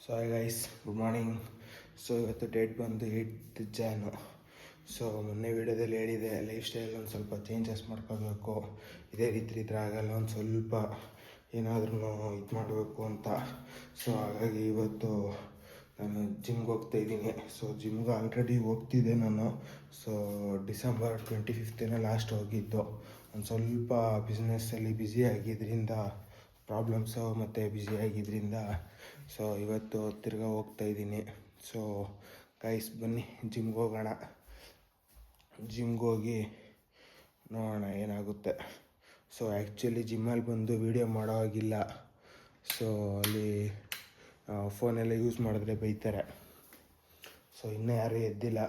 So hi guys, good morning. So ಇವತ್ತು date ಬಂದು 8th Jan. So ಮೊನ್ನೆ ವೀಡಿಯೋದಲ್ಲಿ ಹೇಳಿದೆ, ಲೈಫ್ ಸ್ಟೈಲ್ ಒಂದು ಸ್ವಲ್ಪ ಚೇಂಜಸ್ ಮಾಡ್ಕೋಬೇಕು, ಇದೇ ರೀತಿ ಇದ್ರೆ ಆಗಲ್ಲ, ಒಂದು ಸ್ವಲ್ಪ ಏನಾದ್ರೂ ಇದು ಮಾಡಬೇಕು ಅಂತ. ಸೊ ಹಾಗಾಗಿ ಇವತ್ತು ನಾನು ಜಿಮ್ಗೆ ಹೋಗ್ತಾಯಿದ್ದೀನಿ. ಸೊ ಜಿಮ್ಗೆ ಆಲ್ರೆಡಿ ಹೋಗ್ತಿದ್ದೆ ನಾನು. ಸೊ December 25th ಲಾಸ್ಟ್ ಹೋಗಿದ್ದು. ಒಂದು ಸ್ವಲ್ಪ ಬಿಸ್ನೆಸ್ಸಲ್ಲಿ ಬ್ಯುಸಿ ಆಗಿದ್ದರಿಂದ, ಪ್ರಾಬ್ಲಮ್ಸು ಮತ್ತು ಬ್ಯುಸಿ ಆಗಿದ್ದರಿಂದ ಸೊ ಇವತ್ತು ತಿರ್ಗಾ ಹೋಗ್ತಾಯಿದ್ದೀನಿ. ಸೊ ಗೈಸ್ ಬನ್ನಿ ಜಿಮ್ಗೆ ಹೋಗೋಣ. ಜಿಮ್ಗೆ ಹೋಗಿ ನೋಡೋಣ ಏನಾಗುತ್ತೆ. ಸೊ ಆ್ಯಕ್ಚುಲಿ ಜಿಮ್ಮಲ್ಲಿ ಬಂದು ವೀಡಿಯೋ ಮಾಡೋ ಹಾಗಿಲ್ಲ. ಸೊ ಅಲ್ಲಿ ಫೋನೆಲ್ಲ ಯೂಸ್ ಮಾಡಿದ್ರೆ ಬೈತಾರೆ. ಸೊ ಇನ್ನೂ ಯಾರೂ ಎದ್ದಿಲ್ಲ.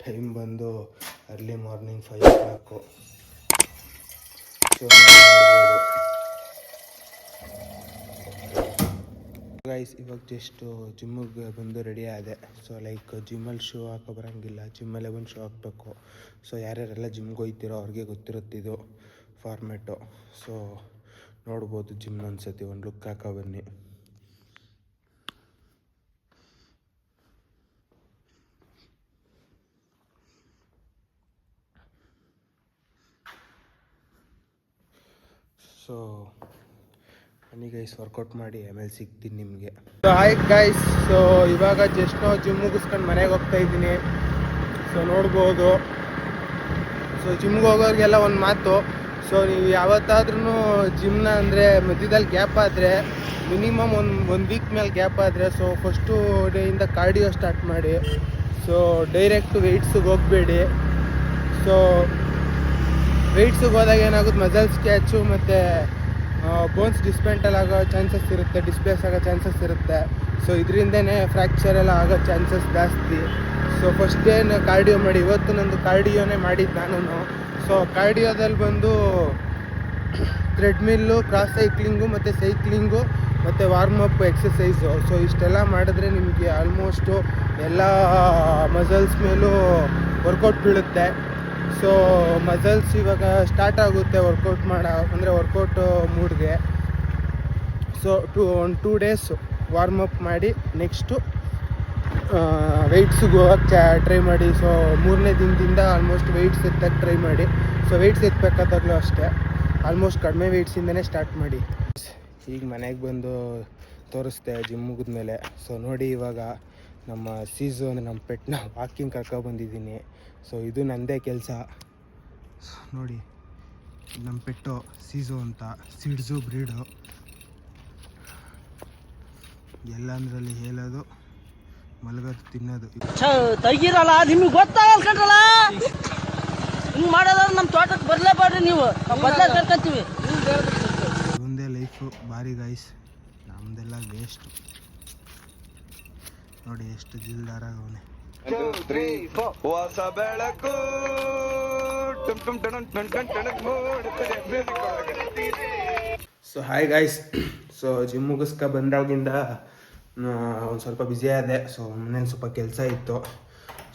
ಟೈಮ್ ಬಂದು early morning 5 o'clock. So guys ಇವಾಗ ಜಸ್ಟು ಜಿಮ್ಮಿಗೆ ಬಂದು ರೆಡಿ ಆದೆ. ಸೊ ಲೈಕ್ ಜಿಮ್ಮಲ್ಲಿ ಶೂ ಹಾಕೋ ಬರೋಂಗಿಲ್ಲ, ಜಿಮ್ಮಲ್ಲೇ ಒಂದು ಶೂ ಹಾಕಬೇಕು. ಸೊ ಯಾರ್ಯಾರೆಲ್ಲ ಜಿಮ್ಗೆ ಹೋಗ್ತಿರೋ ಅವ್ರಿಗೆ ಗೊತ್ತಿರುತ್ತಿದ್ದು ಫಾರ್ಮೆಟು. ಸೊ ನೋಡ್ಬೋದು ಜಿಮ್ ಅನ್ಸತಿ, ಒಂದು ಲುಕ್ ಹಾಕೋ ಬನ್ನಿ. ಸೊ ಬನ್ನಿ ಗೈಸ್, ವರ್ಕೌಟ್ ಮಾಡಿ ಆಮೇಲೆ ಸಿಗ್ತೀನಿ ನಿಮಗೆ. ಸೊ ಹಾಯ್ ಗೈಸ್, ಸೊ ಇವಾಗ ಜಸ್ಟ್ ಜಿಮ್ ಮುಗಿಸ್ಕೊಂಡು ಮನೆಗೆ ಹೋಗ್ತಾ ಇದ್ದೀನಿ. ಸೊ ನೋಡ್ಬೋದು. ಸೊ ಜಿಮ್ಗೆ ಹೋಗೋರಿಗೆಲ್ಲ ಒಂದು ಮಾತು, ಸೊ ನೀವು ಯಾವತ್ತಾದ್ರೂ ಜಿಮ್ನ ಅಂದರೆ ಮಧ್ಯದಲ್ಲಿ ಗ್ಯಾಪ್ ಆದರೆ, ಮಿನಿಮಮ್ ಒಂದು ವೀಕ್ ಮೇಲೆ ಗ್ಯಾಪ್ ಆದರೆ, ಸೊ ಫಸ್ಟು ಡೇಯಿಂದ ಕಾರ್ಡಿಯೋ ಸ್ಟಾರ್ಟ್ ಮಾಡಿ. ಸೊ ಡೈರೆಕ್ಟ್ ವೆಯ್ಟ್ಸಿಗೆ ಹೋಗಬೇಡಿ. ಸೊ ವೆಯ್ಟ್ಸಿಗೆ ಹೋದಾಗ ಏನಾಗುತ್ತೆ, ಮಸಲ್ಸ್ ಕ್ಯಾಚು ಮತ್ತು ಬೋನ್ಸ್ ಡಿಸ್ಮೆಂಟಲ್ ಆಗೋ ಚಾನ್ಸಸ್ ಇರುತ್ತೆ, ಡಿಸ್ಪ್ಲೇಸ್ ಆಗೋ ಚಾನ್ಸಸ್ ಇರುತ್ತೆ. ಸೊ ಇದರಿಂದನೇ ಫ್ರ್ಯಾಕ್ಚರ್ ಎಲ್ಲ ಆಗೋ ಚಾನ್ಸಸ್ ಜಾಸ್ತಿ. ಸೊ ಫಸ್ಟ್ ಡೇನ ಕಾರ್ಡಿಯೋ ಮಾಡಿ. ಇವತ್ತು ನಂದು ಕಾರ್ಡಿಯೋನೇ ಮಾಡಿದ್ದು ನಾನು. ಸೊ ಕಾರ್ಡಿಯೋದಲ್ಲಿ ಬಂದು ಥ್ರೆಡ್ಮಿಲ್ಲು, ಕ್ರಾಸ್ ಸೈಕ್ಲಿಂಗು ಮತ್ತು ಸೈಕ್ಲಿಂಗು ಮತ್ತು ವಾರ್ಮಪ್ ಎಕ್ಸಸೈಸು. ಸೊ ಇಷ್ಟೆಲ್ಲ ಮಾಡಿದ್ರೆ ನಿಮಗೆ ಆಲ್ಮೋಸ್ಟು ಎಲ್ಲ ಮಸಲ್ಸ್ ಮೇಲೂ ವರ್ಕೌಟ್ ಬೀಳುತ್ತೆ. ಸೊ ಮಸಲ್ಸ್ ಇವಾಗ ಸ್ಟಾರ್ಟ್ ಆಗುತ್ತೆ ವರ್ಕೌಟ್ ಅಂದರೆ ವರ್ಕೌಟ್ ಮೂಡ್ಗೆ. ಸೊ 2 days ವಾರ್ಮಪ್ ಮಾಡಿ ನೆಕ್ಸ್ಟು ವೆಯ್ಟ್ಸಿಗೆ ಹೋಗಕ್ಕೆ ಟ್ರೈ ಮಾಡಿ. ಸೊ 3ನೇ ದಿನದಿಂದ ಆಲ್ಮೋಸ್ಟ್ ವೆಯ್ಟ್ಸ್ ಎತ್ತಕ್ಕೆ ಟ್ರೈ ಮಾಡಿ. ಸೊ ವೆಯ್ಟ್ಸ್ ಎತ್ತಬೇಕಾದಾಗಲೂ ಅಷ್ಟೇ, ಆಲ್ಮೋಸ್ಟ್ ಕಡಿಮೆ ವೆಯ್ಟ್ಸಿಂದನೇ ಸ್ಟಾರ್ಟ್ ಮಾಡಿ. ಈಗ ಮನೆಗೆ ಬಂದು ತೋರಿಸ್ದೆ ಜಿಮ್ ಮುಗಿದ್ಮೇಲೆ. ಸೊ ನೋಡಿ, ಇವಾಗ ನಮ್ಮ ಸೀಸು ಅಂದರೆ ನಮ್ಮ ಪೆಟ್ನ ವಾಕಿಂಗ್ ಕರ್ಕೊಬಂದಿದ್ದೀನಿ. ಸೊ ಇದು ನನ್ನದೇ ಕೆಲಸ. ನೋಡಿ, ನಮ್ಮ ಪೆಟ್ಟು ಸೀಸು ಅಂತ, ಸಿಡ್ಸು ಬ್ರೀಡು. ಎಲ್ಲಂದ್ರಲ್ಲಿ ಹೇಳೋದು, ಮಲಗೋದು, ತಿನ್ನೋದು. ತೆಗಿರಲ್ಲ, ನಿಮ್ಗೆ ಗೊತ್ತಾಗಲ್ಲ ಕಂಡ್ರಲ್ಲ. ಹಿಂಗೆ ಮಾಡೋದಾದ್ರೆ ನಮ್ಮ ತೋಟಕ್ಕೆ ಬರಲೇಬಾರ್ರಿ, ನೀವು ಬದಲೇ ಕರ್ಕೊಂತೀವಿ. ಒಂದೇ ಲೈಫು ಭಾರಿ ಗೈಸ್, ನಮ್ಮದೆಲ್ಲ ವೇಸ್ಟು. ನೋಡಿ ಎಷ್ಟು ಜಿಲ್ದಾರಾಗವನೆ. ಹೊಸ ಬೆಳಕು. So hi guys, so gym ಮುಗಿಸ್ಕೊ ಬಂದಾಗಿಂದ ಒಂದು ಸ್ವಲ್ಪ ಬ್ಯುಸಿ ಆದೆ. ಸೊ ಮನೇಲಿ ಸ್ವಲ್ಪ ಕೆಲಸ ಇತ್ತು.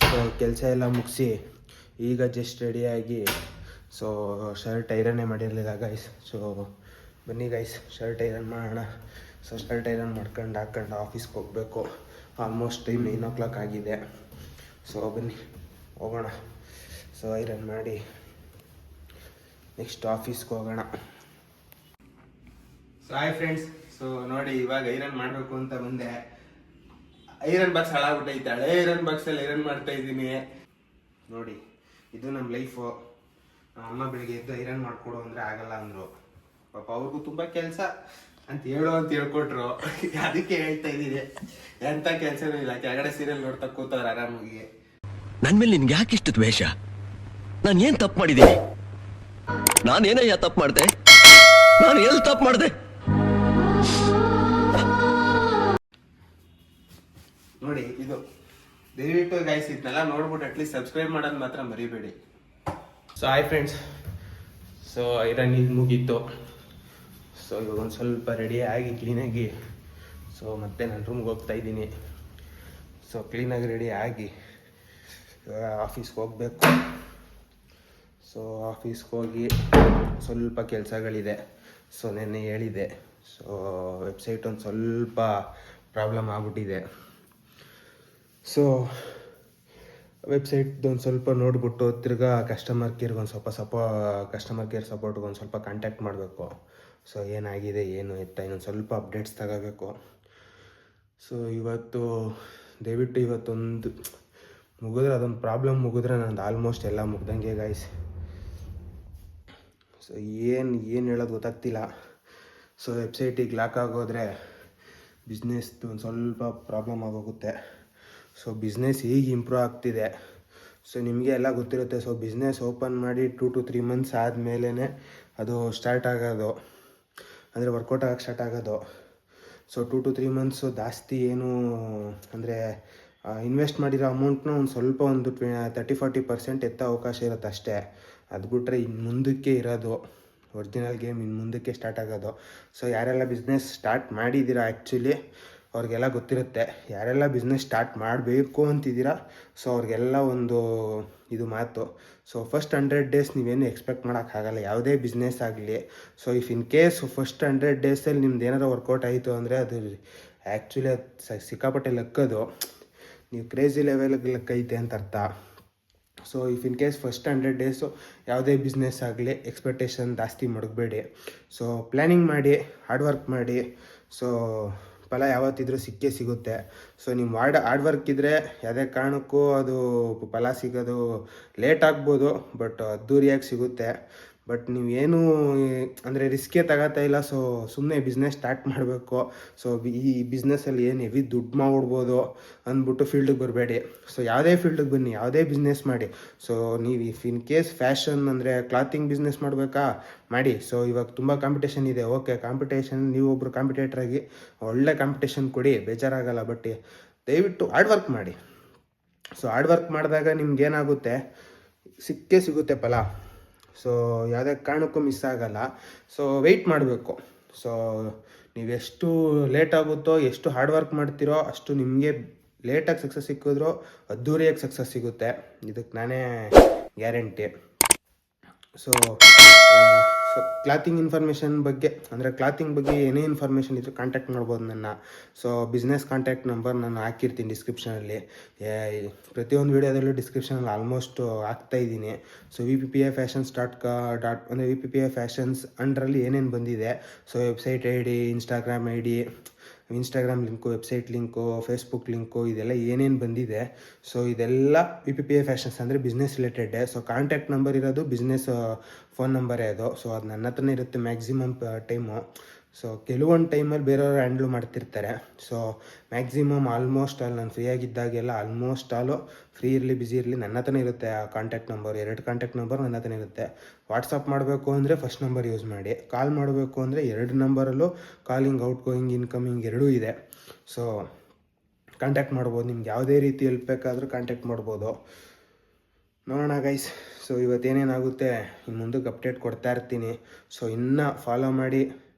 ಸೊ ಕೆಲಸ ಎಲ್ಲ ಮುಗಿಸಿ ಈಗ ಜಸ್ಟ್ ರೆಡಿಯಾಗಿ, ಸೊ ಶರ್ಟ್ ಐರನ್ನೇ ಮಾಡಿರಲಿಲ್ಲ ಗೈಸ್. ಸೊ ಬನ್ನಿ ಗೈಸ್, ಶರ್ಟ್ ಐರನ್ ಮಾಡೋಣ. ಸೊ ಶರ್ಟ್ ಐರನ್ ಮಾಡ್ಕೊಂಡು ಹಾಕ್ಕೊಂಡು ಆಫೀಸ್ಗೆ ಹೋಗಬೇಕು. ಆಲ್ಮೋಸ್ಟ್ ಟೈಮ್ 9 o'clock ಆಗಿದೆ. ಸೊ ಬನ್ನಿ ಹೋಗೋಣ. ಸೊ ಐರನ್ ಮಾಡಿ ನೆಕ್ಸ್ಟ್ ಆಫೀಸ್ಗೆ ಹೋಗೋಣ. ಸೊ ಹಾಯ್ ಫ್ರೆಂಡ್ಸ್, ಸೊ ನೋಡಿ ಇವಾಗ ಐರನ್ ಮಾಡಬೇಕು ಅಂತ ಬಂದೆ. ಐರನ್ ಬಾಕ್ಸ್ ಹಾಳಾಗ್ಬಿಟ್ಟೈತೆ. ಹಳೆ ಐರನ್ ಬಾಕ್ಸಲ್ಲಿ ಐರನ್ ಮಾಡ್ತಾ ಇದ್ದೀನಿ. ನೋಡಿ, ಇದು ನಮ್ಮ ಲೈಫು. ನಮ್ಮ ಅಮ್ಮ ಬೆಳಿಗ್ಗೆ ಎದ್ದು ಐರನ್ ಮಾಡಿಕೊಡು ಅಂದರೆ ಆಗಲ್ಲ ಅಂದರು. ಪಾಪ ಅವ್ರಿಗೂ ತುಂಬ ಕೆಲಸ ಅಂತ ಹೇಳ್ಕೊಟ್ರು. ಅದಕ್ಕೆ ಹೇಳ್ತಾ ಇದ್ದೀನಿ, ಎಂಥ ಕೆಲಸನೂ ಇಲ್ಲ, ಕೆಳಗಡೆ ಸೀರಿಯಲ್ ನೋಡ್ತಾ ಕೂತವ್ರು ಆರಾಮಾಗಿ. ನನ್ನ ಮೇಲೆ ನಿನ್ಗೆ ಯಾಕೆ ಇಷ್ಟು ದ್ವೇಷ? ನಾನು ಏನು ತಪ್ಪು ಮಾಡಿದ್ದೀನಿ? ನಾನೇನಯ್ಯ ತಪ್ಪು ಮಾಡಿದೆ? ನಾನು ಎಲ್ಲಿ ತಪ್ಪು ಮಾಡಿದೆ? ನೋಡಿ, ಇದು ದಯವಿಟ್ಟು ಗೈಸ್ ಇದನ್ನೆಲ್ಲ ನೋಡ್ಬಿಟ್ಟು ಅಟ್ಲೀಸ್ಟ್ ಸಬ್ಸ್ಕ್ರೈಬ್ ಮಾಡೋದು ಮಾತ್ರ ಮರಿಬೇಡಿ. So hi friends, so iron ಈಗ ಮುಗೀತು. ಸೊ ಇವಾಗ ಒಂದು ಸ್ವಲ್ಪ ರೆಡಿ ಆಗಿ ಕ್ಲೀನಾಗಿ, ಸೊ ಮತ್ತೆ ನಾನು ರೂಮ್ಗೆ ಹೋಗ್ತಾ ಇದ್ದೀನಿ. ಸೊ ಕ್ಲೀನಾಗಿ ರೆಡಿ ಆಗಿ ಇವಾಗ ಆಫೀಸ್ಗೆ ಹೋಗಬೇಕು. ಸೊ ಆಫೀಸ್ಗೆ ಹೋಗಿ ಸ್ವಲ್ಪ ಕೆಲಸಗಳಿದೆ. ಸೊ ನೆನ್ನೆ ಹೇಳಿದೆ, ಸೊ ವೆಬ್ಸೈಟ್ ಒಂದು ಸ್ವಲ್ಪ ಪ್ರಾಬ್ಲಮ್ ಆಗ್ಬಿಟ್ಟಿದೆ. ಸೊ ವೆಬ್ಸೈಟ್ದು ಒಂದು ಸ್ವಲ್ಪ ನೋಡಿಬಿಟ್ಟು ತಿರ್ಗಾ ಕಸ್ಟಮರ್ ಕೇರ್ಗೆ ಒಂದು ಕಸ್ಟಮರ್ ಕೇರ್ ಸಪೋರ್ಟ್ಗೆ ಒಂದು ಸ್ವಲ್ಪ ಕಾಂಟ್ಯಾಕ್ಟ್ ಮಾಡಬೇಕು. ಸೊ ಏನಾಗಿದೆ ಏನು ಎತ್ತ ಇನ್ನೊಂದು ಸ್ವಲ್ಪ ಅಪ್ಡೇಟ್ಸ್ ತಗೋಬೇಕು. ಸೊ ದಯವಿಟ್ಟು ಇವತ್ತೊಂದು ಮುಗಿದ್ರೆ ಅದೊಂದು ಪ್ರಾಬ್ಲಮ್ ಮುಗಿದ್ರೆ ನಂದು ಆಲ್ಮೋಸ್ಟ್ ಎಲ್ಲ ಮುಗ್ದಂಗೆ ಗೈಸ್. ಸೊ ಏನು ಹೇಳೋದು ಗೊತ್ತಾಗ್ತಿಲ್ಲ. ಸೊ ವೆಬ್ಸೈಟಿಗೆ ಲಾಕ್ ಆಗೋದ್ರೆ ಬಿಸ್ನೆಸ್ದು ಒಂದು ಸ್ವಲ್ಪ ಪ್ರಾಬ್ಲಮ್ ಆಗೋಗುತ್ತೆ. ಸೊ ಬಿಸ್ನೆಸ್ ಈಗ ಇಂಪ್ರೂವ್ ಆಗ್ತಿದೆ. ಸೊ ನಿಮಗೆ ಎಲ್ಲ ಗೊತ್ತಿರುತ್ತೆ. ಸೊ ಬಿಸ್ನೆಸ್ ಓಪನ್ ಮಾಡಿ 2 to 3 months ಆದಮೇಲೆ ಅದು ಸ್ಟಾರ್ಟ್ ಆಗೋದು, ಅಂದರೆ ವರ್ಕೌಟ್ ಆಗೋಕ್ಕೆ ಸ್ಟಾರ್ಟ್ ಆಗೋದು. ಸೊ 2 to 3 months ಜಾಸ್ತಿ ಏನು ಅಂದರೆ ಇನ್ವೆಸ್ಟ್ ಮಾಡಿರೋ ಅಮೌಂಟ್ನ ಒಂದು ಸ್ವಲ್ಪ ಒಂದು 30-40% ಎತ್ತೋ ಅವಕಾಶ ಇರುತ್ತೆ ಅಷ್ಟೇ. ಅದು ಬಿಟ್ಟರೆ ಇನ್ನು ಮುಂದಕ್ಕೆ ಇರೋದು ಒರಿಜಿನಲ್ ಗೇಮ್, ಇನ್ನು ಮುಂದಕ್ಕೆ ಸ್ಟಾರ್ಟ್ ಆಗೋದು. ಸೊ ಯಾರೆಲ್ಲ ಬಿಸ್ನೆಸ್ ಸ್ಟಾರ್ಟ್ ಮಾಡಿದ್ದೀರಾ ಆ್ಯಕ್ಚುಲಿ ಅವ್ರಿಗೆಲ್ಲ ಗೊತ್ತಿರುತ್ತೆ. ಯಾರೆಲ್ಲ ಬಿಸ್ನೆಸ್ ಸ್ಟಾರ್ಟ್ ಮಾಡಬೇಕು ಅಂತಿದ್ದೀರಾ ಸೊ ಅವ್ರಿಗೆಲ್ಲ ಒಂದು ಇದು ಮಾತು. ಸೊ ಫಸ್ಟ್ 100 days ನೀವೇನು ಎಕ್ಸ್ಪೆಕ್ಟ್ ಮಾಡೋಕ್ಕಾಗಲ್ಲ ಯಾವುದೇ ಬಿಸ್ನೆಸ್ ಆಗಲಿ. So if in case first 100 daysಲ್ಲಿ ನಿಮ್ದು ಏನಾರು ವರ್ಕೌಟ್ ಆಯಿತು ಅಂದರೆ ಅದು ಆ್ಯಕ್ಚುಲಿ ಅದು ಸಿಕ್ಕಾಪಟ್ಟೆ ಲಕ್ಕದು, ನೀವು ಕ್ರೇಜಿ ಲೆವೆಲ್ಗೆ ಲಕ್ಕೈತೆ ಅಂತ ಅರ್ಥ. So if in case first 100 days ಯಾವುದೇ ಬಿಸ್ನೆಸ್ ಆಗಲಿ ಎಕ್ಸ್ಪೆಕ್ಟೇಷನ್ ಜಾಸ್ತಿ ಮಡಗಬೇಡಿ. ಸೊ ಪ್ಲ್ಯಾನಿಂಗ್ ಮಾಡಿ, ಹಾರ್ಡ್ ವರ್ಕ್ ಮಾಡಿ. ಸೊ ಫಲ ಯಾವತ್ತಿದ್ರೂ ಸಿಕ್ಕೇ ಸಿಗುತ್ತೆ. ಸೊ ನೀವು ಹಾರ್ಡ್ ವರ್ಕ್ ಇದ್ದರೆ ಯಾವುದೇ ಕಾರಣಕ್ಕೂ ಅದು ಫಲ ಸಿಗೋದು ಲೇಟ್ ಆಗ್ಬೋದು, ಬಟ್ ಅದ್ದೂರಿಯಾಗಿ ಸಿಗುತ್ತೆ. ಬಟ್ ನೀವೇನು ಅಂದರೆ ರಿಸ್ಕೇ ತಗೋತಾ ಇಲ್ಲ. ಸೊ ಸುಮ್ಮನೆ ಬಿಸ್ನೆಸ್ ಸ್ಟಾರ್ಟ್ ಮಾಡಬೇಕು. ಸೊ ಈ ಬಿಸ್ನೆಸ್ಸಲ್ಲಿ ಏನು ಹೆವಿ ದುಡ್ಡು ಮಾಡ್ಬಿಡ್ಬೋದು ಅಂದ್ಬಿಟ್ಟು ಫೀಲ್ಡಿಗೆ ಬರಬೇಡಿ. ಸೊ ಯಾವುದೇ ಫೀಲ್ಡಿಗೆ ಬನ್ನಿ, ಯಾವುದೇ ಬಿಸ್ನೆಸ್ ಮಾಡಿ. ಸೊ ನೀವು ಇಫ್ ಇನ್ ಕೇಸ್ ಫ್ಯಾಷನ್ ಅಂದರೆ ಕ್ಲಾತಿಂಗ್ ಬಿಸ್ನೆಸ್ ಮಾಡಬೇಕಾ ಮಾಡಿ. ಸೊ ಇವಾಗ ತುಂಬ ಕಾಂಪಿಟೇಷನ್ ಇದೆ. ಓಕೆ, ಕಾಂಪಿಟೇಷನ್ ನೀವೊಬ್ಬರು ಕಾಂಪಿಟೇಟ್ರಾಗಿ ಒಳ್ಳೆ ಕಾಂಪಿಟೇಷನ್ ಕೊಡಿ, ಬೇಜಾರಾಗಲ್ಲ. ಬಟ್ ದಯವಿಟ್ಟು ಹಾರ್ಡ್ ವರ್ಕ್ ಮಾಡಿ. ಸೊ ಹಾರ್ಡ್ ವರ್ಕ್ ಮಾಡಿದಾಗ ನಿಮ್ಗೇನಾಗುತ್ತೆ, ಸಿಕ್ಕೇ ಸಿಗುತ್ತೆ ಫಲ. ಸೊ ಯಾವುದೇ ಕಾರಣಕ್ಕೂ ಮಿಸ್ ಆಗಲ್ಲ. ಸೊ ವೆಯ್ಟ್ ಮಾಡಬೇಕು. ಸೊ ನೀವೆಷ್ಟು ಲೇಟ್ ಆಗುತ್ತೋ, ಎಷ್ಟು ಹಾರ್ಡ್ ವರ್ಕ್ ಮಾಡ್ತೀರೋ ಅಷ್ಟು ನಿಮಗೆ ಲೇಟಾಗಿ ಸಕ್ಸಸ್ ಸಿಕ್ಕಿದ್ರೂ ಅದ್ದೂರಿಯಾಗಿ ಸಕ್ಸಸ್ ಸಿಗುತ್ತೆ. ಇದಕ್ಕೆ ನಾನೇ ಗ್ಯಾರಂಟಿ. ಸೊ ಕ್ಲಾತಿಂಗ್ ಇನ್ಫಾರ್ಮೇಷನ್ ಬಗ್ಗೆ ಅಂದರೆ ಕ್ಲಾತಿಂಗ್ ಬಗ್ಗೆ ಏನೇ ಇನ್ಫಾರ್ಮೇಷನ್ ಇದ್ದರೂ ಕಾಂಟ್ಯಾಕ್ಟ್ ಮಾಡ್ಬೋದು ನನ್ನ. ಸೊ ಬಿಸ್ನೆಸ್ ಕಾಂಟ್ಯಾಕ್ಟ್ ನಂಬರ್ ನಾನು ಹಾಕಿರ್ತೀನಿ ಡಿಸ್ಕ್ರಿಪ್ಷನಲ್ಲಿ. ಪ್ರತಿಯೊಂದು ವೀಡಿಯೋದಲ್ಲೂ ಡಿಸ್ಕ್ರಿಪ್ಷನಲ್ಲಿ ಆಲ್ಮೋಸ್ಟ್ ಹಾಕ್ತಾಯಿದ್ದೀನಿ. ಸೊ VPPI Fashions ಅಂದರೆ VPPI Fashions ಅಂಡರಲ್ಲಿ ಏನೇನು ಬಂದಿದೆ. So website ID, Instagram link, website link, Facebook link, ಇದೆಲ್ಲ ಏನೇನು ಬಂದಿದೆ. ಸೊ ಇದೆಲ್ಲ VPPI Fashions ಅಂದರೆ ಬಿಸ್ನೆಸ್ ರಿಲೇಟೆಡ್ಡೆ. ಸೊ ಕಾಂಟ್ಯಾಕ್ಟ್ ನಂಬರ್ ಇರೋದು ಬಿಸ್ನೆಸ್ ಫೋನ್ ನಂಬರೇ ಅದು. ಸೊ ಅದು ನನ್ನ ಹತ್ರನೇ ಇರುತ್ತೆ ಮ್ಯಾಕ್ಸಿಮಮ್ ಟೈಮು. ಸೊ ಕೆಲವೊಂದು ಟೈಮಲ್ಲಿ ಬೇರೆಯವರು ಹ್ಯಾಂಡ್ಲು ಮಾಡ್ತಿರ್ತಾರೆ. ಸೊ ಮ್ಯಾಕ್ಸಿಮಮ್ ಆಲ್ಮೋಸ್ಟ್ ಆಲ್ ನಾನು ಫ್ರೀ ಆಗಿದ್ದಾಗೆಲ್ಲ ಆಲ್ಮೋಸ್ಟ್ ಆಲು ಫ್ರೀ ಇರಲಿ ಬ್ಯುಸಿ ಇರಲಿ ನನ್ನ ಹತ್ರನೇ ಇರುತ್ತೆ ಆ ಕಾಂಟ್ಯಾಕ್ಟ್ ನಂಬರ್. 2 ಕಾಂಟ್ಯಾಕ್ಟ್ ನಂಬರ್ ನನ್ನ ಹತ್ರನೇ ಇರುತ್ತೆ. ವಾಟ್ಸಪ್ ಮಾಡಬೇಕು ಅಂದರೆ ಫಸ್ಟ್ ನಂಬರ್ ಯೂಸ್ ಮಾಡಿ. ಕಾಲ್ ಮಾಡಬೇಕು ಅಂದರೆ 2 ನಂಬರಲ್ಲೂ ಕಾಲಿಂಗ್, ಔಟ್ ಗೋಯಿಂಗ್, ಇನ್ಕಮಿಂಗ್ ಎರಡೂ ಇದೆ. ಸೊ ಕಾಂಟ್ಯಾಕ್ಟ್ ಮಾಡ್ಬೋದು. ನಿಮ್ಗೆ ಯಾವುದೇ ರೀತಿ ಹೆಲ್ಪ್ ಬೇಕಾದರೂ ಕಾಂಟ್ಯಾಕ್ಟ್ ಮಾಡ್ಬೋದು. ನೋಡೋಣ ಗೈಸ್. ಸೊ ಇವತ್ತೇನೇನಾಗುತ್ತೆ ಇನ್ನು ಮುಂದಕ್ಕೆ ಅಪ್ಡೇಟ್ ಕೊಡ್ತಾ ಇರ್ತೀನಿ. ಸೊ ಇನ್ನೂ ಫಾಲೋ ಮಾಡಿ,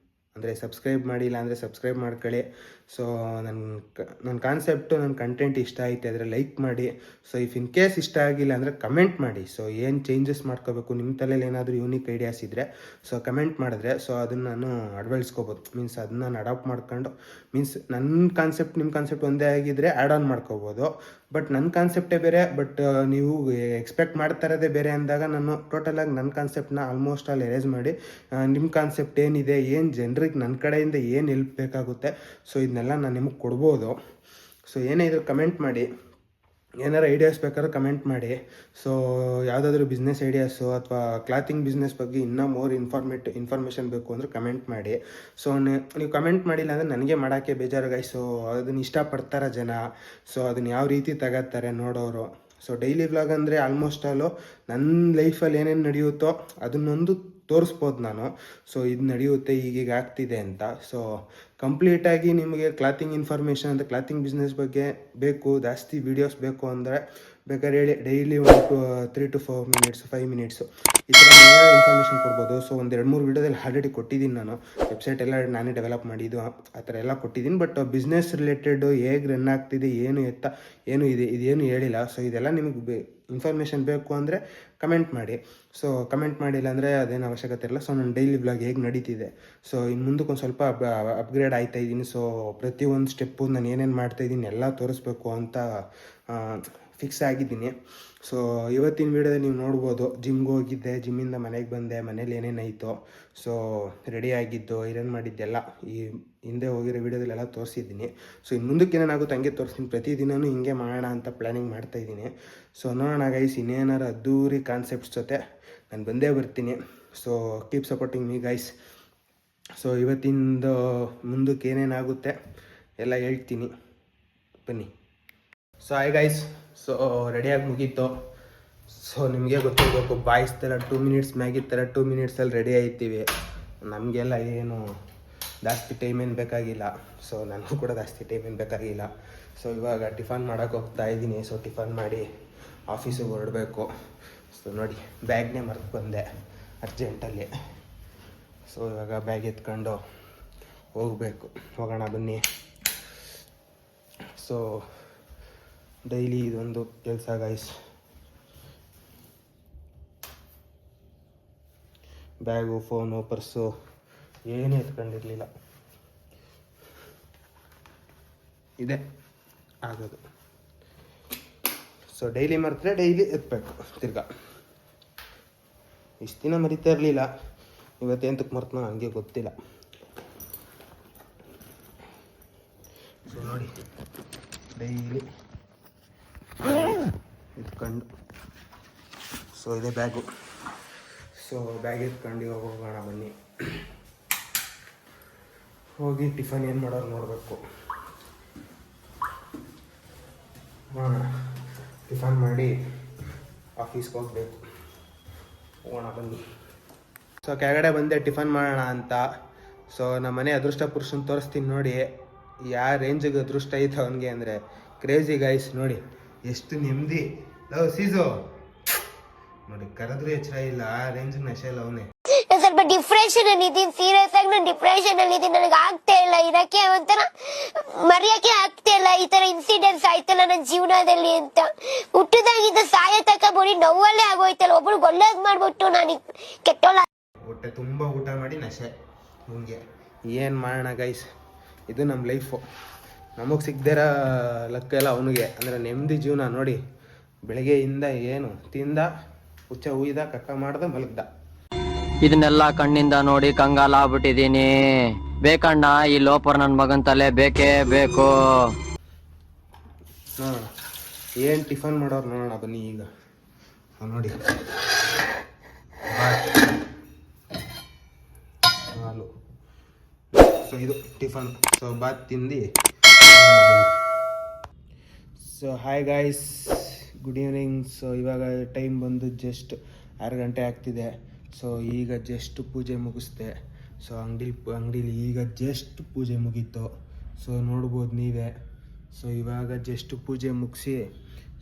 ಅಂದರೆ ಸಬ್ಸ್ಕ್ರೈಬ್ ಮಾಡಿಲ್ಲ ಅಂದರೆ ಸಬ್ಸ್ಕ್ರೈಬ್ ಮಾಡ್ಕೊಳ್ಳಿ. ಸೊ ನನ್ನ ಕಾನ್ಸೆಪ್ಟು, ನನ್ನ ಕಂಟೆಂಟ್ ಇಷ್ಟ ಐತೆ ಆದರೆ ಲೈಕ್ ಮಾಡಿ. ಸೊ ಇಫ್ ಇನ್ ಕೇಸ್ ಇಷ್ಟ ಆಗಿಲ್ಲ ಅಂದರೆ ಕಮೆಂಟ್ ಮಾಡಿ. ಸೊ ಏನು ಚೇಂಜಸ್ ಮಾಡ್ಕೋಬೇಕು, ನಿಮ್ಮ ತಲೆಯಲ್ಲಿ ಏನಾದರೂ ಯೂನಿಕ್ ಐಡಿಯಾಸ್ ಇದ್ದರೆ ಸೊ ಕಮೆಂಟ್ ಮಾಡಿದ್ರೆ ಸೊ ಅದನ್ನು ನಾನು ಅಳವಡಿಸ್ಕೋಬೋದು. ಮೀನ್ಸ್ ಅದನ್ನ ನಾನು ಅಡಾಪ್ಟ್ ಮಾಡ್ಕೊಂಡು, ಮೀನ್ಸ್ ನನ್ನ ಕಾನ್ಸೆಪ್ಟ್ ನಿಮ್ಮ ಕಾನ್ಸೆಪ್ಟ್ ಒಂದೇ ಆಗಿದ್ದರೆ ಆ್ಯಡ್ ಆನ್ ಮಾಡ್ಕೋಬೋದು. ಬಟ್ ನನ್ನ ಕಾನ್ಸೆಪ್ಟೇ ಬೇರೆ, ಬಟ್ ನೀವು ಎಕ್ಸ್ಪೆಕ್ಟ್ ಮಾಡ್ತಾ ಇರೋದೇ ಬೇರೆ ಅಂದಾಗ ನಾನು ಟೋಟಲಾಗಿ ನನ್ನ ಕಾನ್ಸೆಪ್ಟನ್ನ ಆಲ್ಮೋಸ್ಟ್ ಆಲ್ ಎರೇಸ್ ಮಾಡಿ ನಿಮ್ಮ ಕಾನ್ಸೆಪ್ಟ್ ಏನಿದೆ, ಏನು ಜನರಿಗೆ ನನ್ನ ಕಡೆಯಿಂದ ಏನು ಹೆಲ್ಪ್ ಬೇಕಾಗುತ್ತೆ ಸೊ ಇದನ್ನೆಲ್ಲ ನಾನು ನಿಮಗೆ ಕೊಡ್ಬೋದು. ಸೊ ಏನೇ ಇದ್ರೂ ಕಮೆಂಟ್ ಮಾಡಿ. ಏನಾರು ಐಡಿಯಾಸ್ ಬೇಕಾದ್ರೂ ಕಮೆಂಟ್ ಮಾಡಿ. ಸೊ ಯಾವುದಾದ್ರೂ ಬಿಸ್ನೆಸ್ ಐಡಿಯಾಸು ಅಥವಾ ಕ್ಲಾತಿಂಗ್ ಬಿಸ್ನೆಸ್ ಬಗ್ಗೆ ಇನ್ನೂ ಮೋರ್ ಇನ್ಫಾರ್ಮೇಷನ್ ಬೇಕು ಅಂದರೆ ಕಮೆಂಟ್ ಮಾಡಿ. ಸೊ ನೀವು ಕಮೆಂಟ್ ಮಾಡಿಲ್ಲ ಅಂದರೆ ನನಗೆ ಮಾಡೋಕ್ಕೆ ಬೇಜಾರಾಗಿ. ಸೊ ಅದನ್ನು ಇಷ್ಟಪಡ್ತಾರೆ ಜನ. ಸೊ ಅದನ್ನು ಯಾವ ರೀತಿ ತಗೋತಾರೆ ನೋಡೋರು. ಸೊ ಡೈಲಿ ವ್ಲಾಗ್ ಅಂದರೆ ಆಲ್ಮೋಸ್ಟ್ ಆಲು ನನ್ನ ಲೈಫಲ್ಲಿ ಏನೇನು ನಡೆಯುತ್ತೋ ಅದನ್ನೊಂದು ತೋರಿಸ್ಬೋದು ನಾನು. ಸೊ ಇದು ನಡೆಯುತ್ತೆ, ಈಗೀಗ ಆಗ್ತಿದೆ ಅಂತ. ಸೊ ಕಂಪ್ಲೀಟಾಗಿ ನಿಮಗೆ ಕ್ಲಾತಿಂಗ್ ಇನ್ಫಾರ್ಮೇಷನ್ ಅಂದರೆ ಕ್ಲಾತಿಂಗ್ ಬಿಸ್ನೆಸ್ ಬಗ್ಗೆ ಬೇಕು, ಜಾಸ್ತಿ ವೀಡಿಯೋಸ್ ಬೇಕು ಅಂದರೆ ಬೇಕಾದ್ರೆ ಹೇಳಿ. ಡೈಲಿ 3 to 4 minutes 5 minutes ಈ ಥರ ಇನ್ಫಾರ್ಮೇಷನ್ ಕೊಡ್ಬೋದು. ಸೊ 1-2-3 ವೀಡಿಯೋದಲ್ಲಿ ಆಲ್ರೆಡಿ ಕೊಟ್ಟಿದ್ದೀನಿ ನಾನು. ವೆಬ್ಸೈಟ್ ಎಲ್ಲ ನಾನೇ ಡೆವಲಪ್ ಮಾಡಿದ್ದು ಆ ಥರ ಎಲ್ಲ ಕೊಟ್ಟಿದ್ದೀನಿ. ಬಟ್ ಬಿಸ್ನೆಸ್ ರಿಲೇಟೆಡು ಹೇಗೆ ರನ್ ಆಗ್ತಿದೆ, ಏನು ಇದೆ ಇದೇನು ಹೇಳಿಲ್ಲ. ಸೊ ಇದೆಲ್ಲ ನಿಮಗೆ ಇನ್ಫಾರ್ಮೇಷನ್ ಬೇಕು ಅಂದರೆ ಕಮೆಂಟ್ ಮಾಡಿ. ಸೊ ಕಮೆಂಟ್ ಮಾಡಿಲ್ಲ ಅಂದರೆ ಅದೇನು ಅವಶ್ಯಕತೆ ಇಲ್ಲ. ಸೊ ನನ್ನ ಡೈಲಿ ಬ್ಲಾಗ್ ಹೇಗೆ ನಡೀತಿದೆ, ಸೊ ಇನ್ನು ಮುಂದಕ್ಕೆ ಒಂದು ಸ್ವಲ್ಪ ಅಪ್ಗ್ರೇಡ್ ಆಯ್ತಾ ಇದ್ದೀನಿ. ಸೊ ಪ್ರತಿಯೊಂದು ಸ್ಟೆಪ್ಪು ನಾನು ಏನೇನು ಮಾಡ್ತಾಯಿದ್ದೀನಿ ಎಲ್ಲ ತೋರಿಸ್ಬೇಕು ಅಂತ ಫಿಕ್ಸ್ ಆಗಿದ್ದೀನಿ. ಸೊ ಇವತ್ತಿನ ವೀಡಿಯೋದಲ್ಲಿ ನೀವು ನೋಡ್ಬೋದು, ಜಿಮ್ಗೆ ಹೋಗಿದ್ದೆ, ಜಿಮ್ಮಿಂದ ಮನೆಗೆ ಬಂದೆ, ಮನೇಲಿ ಏನೇನಾಯಿತು, ಸೊ ರೆಡಿ ಆಗಿದ್ದು, ಐರನ್ ಮಾಡಿದ್ದೆಲ್ಲ ಈ ಹಿಂದೆ ಹೋಗಿರೋ ವೀಡಿಯೋದಲ್ಲೆಲ್ಲ ತೋರಿಸಿದ್ದೀನಿ. ಸೊ ಇನ್ನು ಮುಂದಕ್ಕೆ ಏನೇನಾಗುತ್ತೆ ಹಂಗೆ ತೋರಿಸ್ತೀನಿ. ಪ್ರತಿದಿನವೂ ಹಿಂಗೆ ಮಾಡೋಣ ಅಂತ ಪ್ಲ್ಯಾನಿಂಗ್ ಮಾಡ್ತಾಯಿದ್ದೀನಿ. ಸೊ ನೋಡೋಣ ಗೈಸ್, ಇನ್ನೇನಾರು ಅದ್ದೂರಿ ಕಾನ್ಸೆಪ್ಟ್ಸ್ ಜೊತೆ ನಾನು ಬಂದೇ ಬರ್ತೀನಿ. So keep supporting me guys. So ಇವತ್ತಿಂದ ಮುಂದಕ್ಕೆ ಏನೇನಾಗುತ್ತೆ ಎಲ್ಲ ಹೇಳ್ತೀನಿ, ಬನ್ನಿ. ಸೊ ಹಾಯ್ ಗೈಸ್, ಸೊ ರೆಡಿಯಾಗಿ ಮುಗೀತು. ಸೊ ನಿಮಗೆ ಗೊತ್ತಿರಬೇಕು, ಬಾಯ್ಸ್ ಥರ 2 ಮಿನಿಟ್ಸ್ ಮ್ಯಾಗಿದ ಥರ 2 ಮಿನಿಟ್ಸಲ್ಲಿ ರೆಡಿ ಆಯ್ತೀವಿ. ನಮಗೆಲ್ಲ ಏನು ಜಾಸ್ತಿ ಟೈಮ್ ಏನು ಬೇಕಾಗಿಲ್ಲ. ಸೊ ನನಗೂ ಕೂಡ ಜಾಸ್ತಿ ಟೈಮ್ ಏನು ಬೇಕಾಗಿಲ್ಲ. ಸೊ ಇವಾಗ ಟಿಫನ್ ಮಾಡೋಕ್ಕೆ ಹೋಗ್ತಾ ಇದ್ದೀನಿ. ಸೊ ಟಿಫನ್ ಮಾಡಿ ಆಫೀಸಿಗೆ ಹೊರಡಬೇಕು. ಸೊ ನೋಡಿ, ಬ್ಯಾಗ್ನೇ ಮರ್ತು ಬಂದೆ ಅರ್ಜೆಂಟಲ್ಲಿ. ಸೊ ಇವಾಗ ಬ್ಯಾಗ್ ಎತ್ಕೊಂಡು ಹೋಗೋಣ ಬನ್ನಿ. ಸೊ ಡೈಲಿ ಇದೊಂದು ಕೆಲಸ ಗೈಸ್. ಬ್ಯಾಗು, ಫೋನು, ಪರ್ಸು ಏನೂ ಎತ್ಕೊಂಡಿರಲಿಲ್ಲ. ಇದೆ ಆಗೋದು. ಸೊ ಡೈಲಿ ಮರೆತರೆ ಡೈಲಿ ಎತ್ತಬೇಕು ತಿರ್ಗಾ. ಇಷ್ಟು ದಿನ ಮರಿತಾ ಇರಲಿಲ್ಲ, ಇವತ್ತೆಂತಕ್ಕೆ ಮರ್ತನೋ ಹಂಗೆ ಗೊತ್ತಿಲ್ಲ. ಸೊ ನೋಡಿ, ಡೈಲಿ ಎತ್ಕೊಂಡು, ಸೊ ಇದೇ ಬ್ಯಾಗು. ಸೊ ಬ್ಯಾಗ್ ಎತ್ಕೊಂಡು ಇವಾಗ ಹೋಗೋಣ ಬನ್ನಿ. ಹೋಗಿ ಟಿಫನ್ ಏನು ಮಾಡೋರು ನೋಡಬೇಕು. ಟಿಫನ್ ಮಾಡಿ ಆಫೀಸ್ಗೆ ಹೋಗಬೇಕು. ಹೋಗೋಣ ಬನ್ನಿ. ಸೊ ಕೆಳಗಡೆ ಬಂದೆ ಟಿಫನ್ ಮಾಡೋಣ ಅಂತ. ಸೊ ನಮ್ಮ ಮನೆ ಅದೃಷ್ಟ ಪುರುಷನ ತೋರಿಸ್ತೀನಿ ನೋಡಿ, ಯಾವ ರೇಂಜಿಗೆ ಅದೃಷ್ಟ ಐತೆ ಅವನಿಗೆ ಅಂದರೆ ಕ್ರೇಜಿ ಗೈಸ್. ನೋಡಿ ಎಷ್ಟು ನೆಮ್ಮದಿ. ಲವ್ ಸೀಸೋ ನೋಡಿ, ಕರೆದ್ರೂ ಎಚ್ಚರ ಇಲ್ಲ, ಆ ರೇಂಜಿಗೆ ನಶೆ ಇಲ್ಲ ಅವನೇ. ಸ್ವಲ್ಪ ಡಿಪ್ರೆಷನ್ ಅಲ್ಲಿ ಇದ್ದೀನಿ, ಸೀರಿಯಸ್ ಆಗಿ ನಾನು ಡಿಪ್ರೆಷನ್ ಅಲ್ಲಿ ಇದ್ದೀನಿ. ನನಗೆ ಆಗ್ತಾ ಇಲ್ಲ ಇರಕ್ಕೆ, ಒಂಥರ ಮರೆಯಕ್ಕೆ ಆಗ್ತಾ ಇಲ್ಲ. ಈ ತರ ಇನ್ಸಿಡೆಂಟ್ಸ್ ಆಯ್ತಲ್ಲ ನನ್ನ ಜೀವನದಲ್ಲಿ ಅಂತ. ಹುಟ್ಟದಾಗಿದ್ದ ಸಾಯ ತಕ ಬೋಡಿ ನೋವಲ್ಲೇ ಆಗೋಯ್ತಲ್ಲ. ಒಬ್ರು ಒಳ್ಳೇದ್ ಮಾಡ್ಬಿಟ್ಟು ನಾನು ಕೆಟ್ಟೋಲ್ಲ. ಹೊಟ್ಟೆ ತುಂಬ ಊಟ ಮಾಡಿ ನಶೆ ಹಿಂಗೆ. ಏನು ಮಾಡೋಣ ಗೈಸ್, ಇದು ನಮ್ಮ ಲೈಫು. ನಮಗೆ ಸಿಗ್ದಿರೋ ಲಕ್ಕೆಲ್ಲ ಅವನಿಗೆ. ಅಂದರೆ ನೆಮ್ಮದಿ ಜೀವನ ನೋಡಿ. ಬೆಳಗ್ಗೆಯಿಂದ ಏನು ತಿಂದ, ಹುಚ್ಚ ಹುಯ್ದ, ಕಕ್ಕ ಮಾಡ್ದ, ಮಲಗ್ದ. ಇದನ್ನೆಲ್ಲ ಕಣ್ಣಿಂದ ನೋಡಿ ಕಂಗಾಲಾಗ್ಬಿಟ್ಟಿದೀನಿ. ಬೇಕಣ್ಣ, ಈ ಲೋಪರ್ ನನ್ ಮಗನ್ ತಲೆ ಬೇಕೇ ಬೇಕು. ನೋಡೋಣ ಏನು ಟಿಫನ್ ಮಾಡೋರು ನೋಡೋಣ ಬನ್ನಿ ಈಗ. ನೋಡಿ, ಹಾಲು. ಸೊ ಇದು ಟಿಫನ್. ಸೊ ಬಾತ್ ತಿಂದು. So hi guys, good evening. So ಇವಾಗ ಟೈಮ್ ಬಂದು ಜಸ್ಟ್ 6 ಗಂಟೆ ಆಗ್ತಿದೆ. ಸೊ ಈಗ ಜಸ್ಟ್ ಪೂಜೆ ಮುಗಿಸ್ದೆ. ಸೊ ಅಂಗಡೀಲಿ ಈಗ ಜಸ್ಟ್ ಪೂಜೆ ಮುಗೀತು. ಸೊ ನೋಡ್ಬೋದು ನೀವೇ. ಸೊ ಇವಾಗ ಜಸ್ಟ್ ಪೂಜೆ ಮುಗಿಸಿ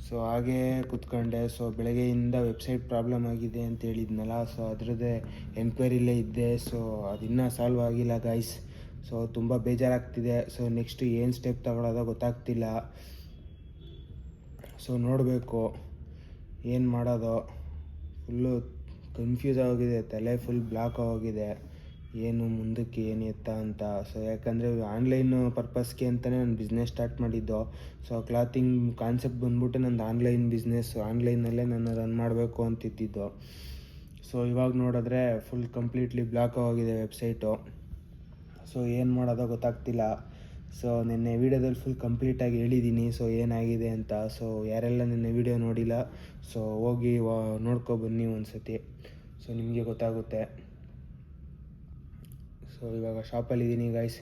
ಸೊ ಹಾಗೇ ಕೂತ್ಕೊಂಡೆ. ಸೊ ಬೆಳಗ್ಗೆಯಿಂದ ವೆಬ್ಸೈಟ್ ಪ್ರಾಬ್ಲಮ್ ಆಗಿದೆ ಅಂತ ಹೇಳಿದ್ನಲ್ಲ, ಸೊ ಅದರದ್ದೇ ಎನ್ಕ್ವೈರಿಲೇ ಇದ್ದೆ. ಸೊ ಅದಿನ್ನೂ ಸಾಲ್ವ್ ಆಗಿಲ್ಲ ಗೈಸ್. ಸೊ ತುಂಬ ಬೇಜಾರಾಗ್ತಿದೆ. ಸೊ ನೆಕ್ಸ್ಟ್ ಏನು ಸ್ಟೆಪ್ ತಗೊಳ್ಳೋದೋ ಗೊತ್ತಾಗ್ತಿಲ್ಲ. ಸೊ ನೋಡಬೇಕು ಏನು ಮಾಡೋದು. ಫುಲ್ಲು ಕನ್ಫ್ಯೂಸ್ ಆಗಿದೆ, ತಲೆ ಫುಲ್ ಬ್ಲಾಕ್ ಆಗೋಗಿದೆ, ಏನು ಮುಂದಕ್ಕೆ ಏನು ಎತ್ತ ಅಂತ. ಸೊ ಯಾಕಂದರೆ ಆನ್ಲೈನ್ ಪರ್ಪಸ್ಗೆ ಅಂತಲೇ ನಾನು ಬಿಸ್ನೆಸ್ ಸ್ಟಾರ್ಟ್ ಮಾಡಿದ್ದು. ಸೊ ಕ್ಲಾತಿಂಗ್ ಕಾನ್ಸೆಪ್ಟ್ ಬಂದ್ಬಿಟ್ಟು ನಂದು ಆನ್ಲೈನ್ ಬಿಸ್ನೆಸ್, ಆನ್ಲೈನಲ್ಲೇ ನಾನು ರನ್ ಮಾಡಬೇಕು ಅಂತಿದ್ದಿದ್ದು. ಸೊ ಇವಾಗ ನೋಡಿದ್ರೆ ಫುಲ್ ಕಂಪ್ಲೀಟ್ಲಿ ಬ್ಲಾಕ್ ಆಗೋಗಿದೆ ವೆಬ್ಸೈಟು. ಸೊ ಏನು ಮಾಡೋದೋ ಗೊತ್ತಾಗ್ತಿಲ್ಲ. ಸೊ ನಿನ್ನೆ ವೀಡಿಯೋದಲ್ಲಿ ಫುಲ್ ಕಂಪ್ಲೀಟಾಗಿ ಹೇಳಿದ್ದೀನಿ ಸೊ ಏನಾಗಿದೆ ಅಂತ. ಸೊ ಯಾರೆಲ್ಲ ನಿನ್ನೆ ವೀಡಿಯೋ ನೋಡಿಲ್ಲ, ಸೊ ಹೋಗಿ ನೋಡ್ಕೊಬನ್ನಿ ಒಂದು ಸತಿ. ಸೊ ನಿಮಗೆ ಗೊತ್ತಾಗುತ್ತೆ. ಸೊ ಇವಾಗ ಶಾಪಲ್ಲಿದ್ದೀನಿ ಗೈಸ್.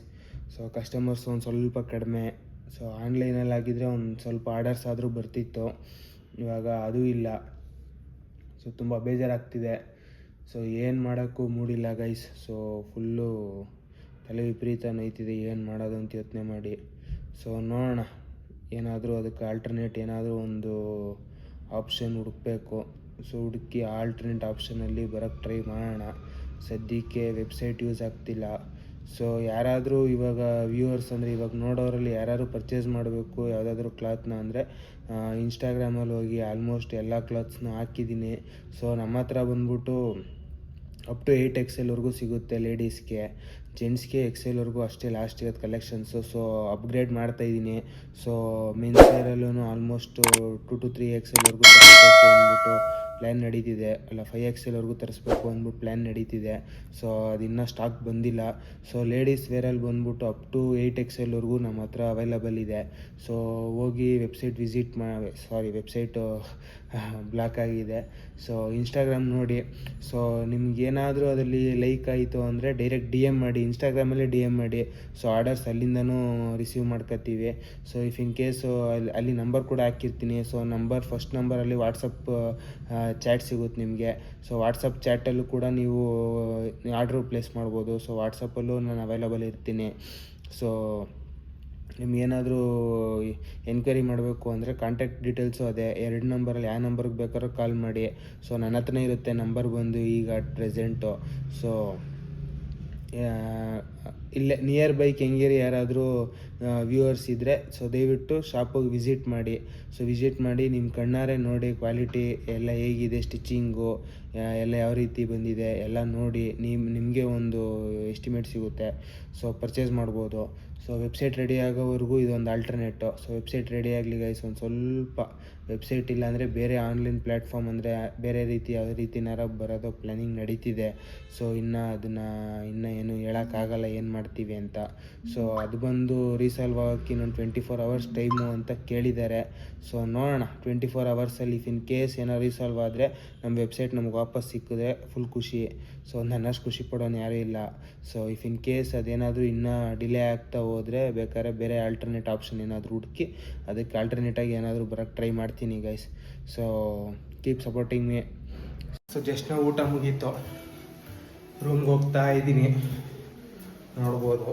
ಸೊ ಕಸ್ಟಮರ್ಸ್ ಒಂದು ಸ್ವಲ್ಪ ಕಡಿಮೆ. ಸೊ ಆನ್ಲೈನಲ್ಲಿ ಆಗಿದ್ದರೆ ಒಂದು ಸ್ವಲ್ಪ ಆರ್ಡರ್ಸ್ ಆದರೂ ಬರ್ತಿತ್ತು, ಇವಾಗ ಅದೂ ಇಲ್ಲ. ಸೊ ತುಂಬ ಬೇಜಾರಾಗ್ತಿದೆ. ಸೊ ಏನು ಮಾಡೋಕ್ಕೂ ಮೂಡಿಲ್ಲ ಗೈಸ್. ಸೊ ಫುಲ್ಲು ತಲೆ ವಿಪರೀತ ನೋಯ್ತಿದೆ, ಏನು ಮಾಡೋದು ಅಂತ ಯೋಚನೆ ಮಾಡಿ. ಸೊ ನೋಡೋಣ, ಏನಾದರೂ ಅದಕ್ಕೆ ಆಲ್ಟರ್ನೇಟ್ ಏನಾದರೂ ಒಂದು ಆಪ್ಷನ್ ಹುಡುಕಬೇಕು. ಸೊ ಹುಡುಕಿ ಆಲ್ಟರ್ನೇಟ್ ಆಪ್ಷನಲ್ಲಿ ಬರೋಕ್ಕೆ ಟ್ರೈ ಮಾಡೋಣ. ಸದ್ಯಕ್ಕೆ ವೆಬ್ಸೈಟ್ ಯೂಸ್ ಆಗ್ತಿಲ್ಲ. ಸೊ ಯಾರಾದರೂ ಇವಾಗ ವ್ಯೂವರ್ಸ್ ಅಂದರೆ ಇವಾಗ ನೋಡೋರಲ್ಲಿ ಯಾರಾದರೂ ಪರ್ಚೇಸ್ ಮಾಡಬೇಕು ಯಾವುದಾದ್ರೂ ಕ್ಲಾತ್ನ ಅಂದರೆ ಇನ್ಸ್ಟಾಗ್ರಾಮಲ್ಲಿ ಹೋಗಿ ಆಲ್ಮೋಸ್ಟ್ ಎಲ್ಲ ಕ್ಲಾತ್ಸ್ನ ಹಾಕಿದ್ದೀನಿ. ಸೊ ನಮ್ಮ ಹತ್ರ ಬಂದ್ಬಿಟ್ಟು ಅಪ್ ಟು 8XL ಸಿಗುತ್ತೆ ಲೇಡೀಸ್ಗೆ, ಜೆಂಟ್ಸ್ಗೆ XL ಅಷ್ಟೇ ಲಾಸ್ಟ್ ಇರೋದು ಕಲೆಕ್ಷನ್ಸು. ಸೊ ಅಪ್ಗ್ರೇಡ್ ಮಾಡ್ತಾಯಿದ್ದೀನಿ. ಸೊ ಮೆನ್ಸ್ ವೇರಲ್ಲೂ ಆಲ್ಮೋಸ್ಟ್ 2 to 3XL ತರಿಸ್ಬೇಕು ಅಂದ್ಬಿಟ್ಟು ಪ್ಲ್ಯಾನ್ ನಡೀತಿದೆ, ಅಲ್ಲ 5XL ತರಿಸ್ಬೇಕು ಅಂದ್ಬಿಟ್ಟು ಪ್ಲ್ಯಾನ್ ನಡೀತಿದೆ. ಸೊ ಅದು ಇನ್ನೂ ಸ್ಟಾಕ್ ಬಂದಿಲ್ಲ. ಸೊ ಲೇಡೀಸ್ ವೇರಲ್ಲಿ ಬಂದ್ಬಿಟ್ಟು ಅಪ್ ಟು 8XL ನಮ್ಮ ಹತ್ರ ಅವೈಲಬಲ್ ಇದೆ. ಸೊ ಹೋಗಿ ವೆಬ್ಸೈಟ್ ವೆಬ್ಸೈಟು ಬ್ಲಾಕ್ ಆಗಿದೆ. ಸೊ ಇನ್ಸ್ಟಾಗ್ರಾಮ್ ನೋಡಿ. ಸೊ ನಿಮ್ಗೇನಾದರೂ ಅದರಲ್ಲಿ ಲೈಕ್ ಆಯಿತು ಅಂದರೆ ಡೈರೆಕ್ಟ್ DM ಮಾಡಿ, ಇನ್ಸ್ಟಾಗ್ರಾಮಲ್ಲೇ DM ಮಾಡಿ. ಸೊ ಆರ್ಡರ್ಸ್ ಅಲ್ಲಿಂದನೂ ರಿಸೀವ್ ಮಾಡ್ಕೊತೀವಿ. ಸೊ ಇಫ್ ಇನ್ ಕೇಸು ಅಲ್ಲಿ ನಂಬರ್ ಕೂಡ ಹಾಕಿರ್ತೀನಿ. ಸೊ ಫಸ್ಟ್ ನಂಬರಲ್ಲಿ ವಾಟ್ಸಪ್ ಚಾಟ್ ಸಿಗುತ್ತೆ ನಿಮಗೆ. ಸೊ ವಾಟ್ಸಪ್ ಚಾಟಲ್ಲೂ ಕೂಡ ನೀವು ಆರ್ಡ್ರು ಪ್ಲೇಸ್ ಮಾಡ್ಬೋದು. ಸೊ ವಾಟ್ಸಪ್ಪಲ್ಲೂ ನಾನು ಅವೈಲಬಲ್ ಇರ್ತೀನಿ. ಸೊ ನಿಮ್ಗೇನಾದರೂ ಎನ್ಕ್ವೈರಿ ಮಾಡಬೇಕು ಅಂದರೆ ಕಾಂಟ್ಯಾಕ್ಟ್ ಡೀಟೇಲ್ಸು ಅದೇ 2 ನಂಬರಲ್ಲಿ ಯಾವ ನಂಬರ್ಗೆ ಬೇಕಾದ್ರೂ ಕಾಲ್ ಮಾಡಿ. ಸೊ ನನ್ನ ಹತ್ರನೇ ಇರುತ್ತೆ ನಂಬರ್ ಬಂದು ಈಗ ಅಟ್ ಪ್ರೆಸೆಂಟು. ಸೊ ಇಲ್ಲೇ ನಿಯರ್ ಬೈ ಕೆಂಗೇರಿ ಯಾರಾದರೂ ವ್ಯೂವರ್ಸ್ ಇದ್ದರೆ ಸೊ ದಯವಿಟ್ಟು ಶಾಪಿಗೆ ವಿಸಿಟ್ ಮಾಡಿ. ಸೊ ವಿಸಿಟ್ ಮಾಡಿ ನಿಮ್ಮ ಕಣ್ಣಾರೆ ನೋಡಿ ಕ್ವಾಲಿಟಿ ಎಲ್ಲ ಹೇಗಿದೆ, ಸ್ಟಿಚಿಂಗು ಎಲ್ಲ ಯಾವ ರೀತಿ ಬಂದಿದೆ ಎಲ್ಲ ನೋಡಿ ನಿಮಗೆ ಒಂದು ಎಸ್ಟಿಮೇಟ್ ಸಿಗುತ್ತೆ. ಸೊ ಪರ್ಚೇಸ್ ಮಾಡ್ಬೋದು. ಸೊ ವೆಬ್ಸೈಟ್ ರೆಡಿ ಆಗೋವರೆಗೂ ಇದೊಂದು ಆಲ್ಟರ್ನೇಟು. ಸೊ ವೆಬ್ಸೈಟ್ ರೆಡಿ ಆಗಲಿ ಗೈಸ್, ಒಂದು ಸ್ವಲ್ಪ ವೆಬ್ಸೈಟ್ ಇಲ್ಲ ಅಂದರೆ ಬೇರೆ ಆನ್ಲೈನ್ ಪ್ಲ್ಯಾಟ್ಫಾರ್ಮ್ ಅಂದರೆ ಬೇರೆ ರೀತಿ ಯಾವುದೇ ರೀತಿನಾರ ಬರೋದು ಪ್ಲ್ಯಾನಿಂಗ್ ನಡೀತಿದೆ. ಸೊ ಇನ್ನೂ ಏನು ಹೇಳೋಕ್ಕಾಗಲ್ಲ ಏನು ಮಾಡ್ತೀವಿ ಅಂತ. ಸೊ ಅದು ಬಂದು ರೀಸಾಲ್ವ್ ಆಗೋಕ್ಕೆ ಇನ್ನೊಂದು 24 hours ಟೈಮು ಅಂತ ಕೇಳಿದ್ದಾರೆ. ಸೊ ನೋಡೋಣ 24 hours ಇಫ್ ಇನ್ ಕೇಸ್ ಏನೋ ರೀಸಾಲ್ವ್ ಆದರೆ ನಮ್ಮ ವೆಬ್ಸೈಟ್ ನಮ್ಗೆ ವಾಪಸ್ ಸಿಕ್ಕಿದ್ರೆ ಫುಲ್ ಖುಷಿ. ಸೊ ನನ್ನಷ್ಟು ಖುಷಿ ಪಡೋನು ಯಾರೂ ಇಲ್ಲ. ಸೊ ಇಫ್ ಇನ್ ಕೇಸ್ ಅದೇನಾದರೂ ಇನ್ನೂ ಡಿಲೇ ಆಗ್ತಾ ಹೋದರೆ ಬೇಕಾದ್ರೆ ಬೇರೆ ಆಲ್ಟರ್ನೇಟ್ ಆಪ್ಷನ್ ಏನಾದರೂ ಹುಡುಕಿ ಅದಕ್ಕೆ ಆಲ್ಟರ್ನೇಟಾಗಿ ಏನಾದರೂ ಬರೋಕ್ಕೆ ಟ್ರೈ ಮಾಡ್ತೀನಿ guys. So keep supporting me. So just ನಾವು ಊಟ ಮುಗೀತು, ರೂಮ್ಗೆ ಹೋಗ್ತಾ ಇದ್ದೀನಿ, ನೋಡ್ಬೋದು.